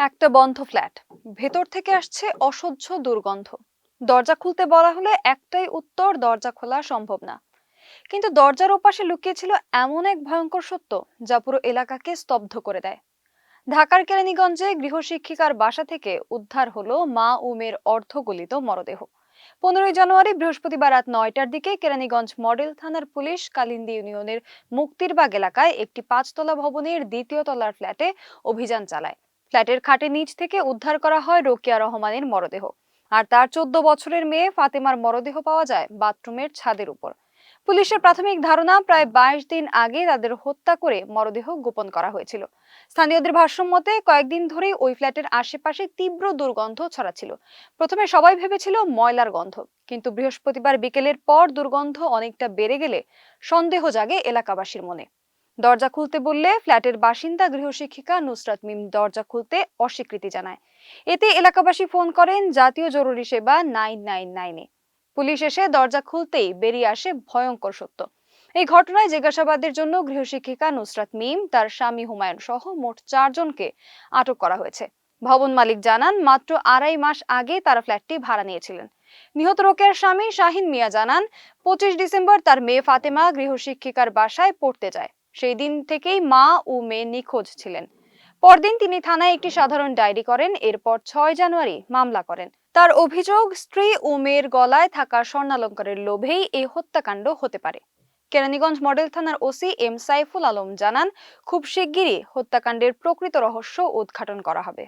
একটা বন্ধ ফ্ল্যাট, ভেতর থেকে আসছে অসহ্য দুর্গন্ধ। দরজা খুলতে বলা হলে একটাই উত্তর, দরজা খোলা সম্ভব না। কিন্তু দরজার ওপাশে লুকিয়ে ছিল এমন এক ভয়ঙ্কর সত্য, যা পুরো এলাকাকে স্তব্ধ করে দেয়। ঢাকার কেরানীগঞ্জে গৃহশিক্ষিকার বাসা থেকে উদ্ধার হলো মা ও মেয়ের অর্ধগলিত মরদেহ। 15ই জানুয়ারি বৃহস্পতিবার রাত 9টার দিকে কেরানীগঞ্জ মডেল থানার পুলিশ কালিন্দী ইউনিয়নের মুক্তিরবাগ এলাকায় একটি 5তলা ভবনের 2য় তলার ফ্ল্যাটে অভিযান চালায়। ফ্ল্যাটের খাটের নিচ থেকে উদ্ধার করা হয় রোকেয়া রহমানের মরদেহ, আর তার 14 বছরের মেয়ে ফাতেমার মরদেহ পাওয়া যায় বাথরুমের ছাদের উপর। পুলিশের প্রাথমিক ধারণা, প্রায় 22 দিন আগে তাদের হত্যা করে মরদেহ গোপন করা হয়েছিল। স্থানীয়দের ভাষ্য মতে, কয়েকদিন ধরেই ওই ফ্ল্যাটের আশেপাশে তীব্র দুর্গন্ধ ছড়াচ্ছিল। প্রথমে সবাই ভেবেছিল ময়লার গন্ধ, কিন্তু বৃহস্পতিবার বিকেলের পর দুর্গন্ধ অনেকটা বেড়ে গেলে সন্দেহ জাগে এলাকাবাসীর মনে। দরজা খুলতে বললে ফ্ল্যাটের বাসিন্দা গৃহশিক্ষিকা নুসরাত মিম দরজা খুলতে অস্বীকৃতি জানায়। এতে এলাকাবাসী ফোন করেন জাতীয় জরুরি সেবা 999-এ। পুলিশ এসে দরজা খুলতেই বেরিয়ে আসে ভয়ঙ্কর সত্য। এই ঘটনায় জিজ্ঞাসাবাদের জন্য গৃহশিক্ষিকা নুসরাত মিম, তার স্বামী হুমায়ুন সহ মোট 4জনকে আটক করা হয়েছে। ভবন মালিক জানান, মাত্র 2.5 মাস আগে তারা ফ্ল্যাটটি ভাড়া নিয়েছিলেন। নিহত রোকেয়ার স্বামী শাহিন মিয়া জানান, 25 ডিসেম্বর তার মেয়ে ফাতেমা গৃহশিক্ষিকার বাসায় পড়তে যায়। সেই দিন থেকেই মা ও মেয়ে নিখোঁজ ছিলেন। পরদিন তিনি থানায় একটি সাধারণ ডায়েরি করেন। এরপর 6 জানুয়ারি মামলা করেন। তার অভিযোগ, স্ত্রী ও মেয়ের গলায় থাকা স্বর্ণালংকারের লোভেই এই হত্যাকাণ্ড হতে পারে। কেরানীগঞ্জ মডেল থানার ওসি এম সাইফুল আলম জানান, খুব শিগগিরই হত্যাকাণ্ডের প্রকৃত রহস্য উদ্ঘাটন করা হবে।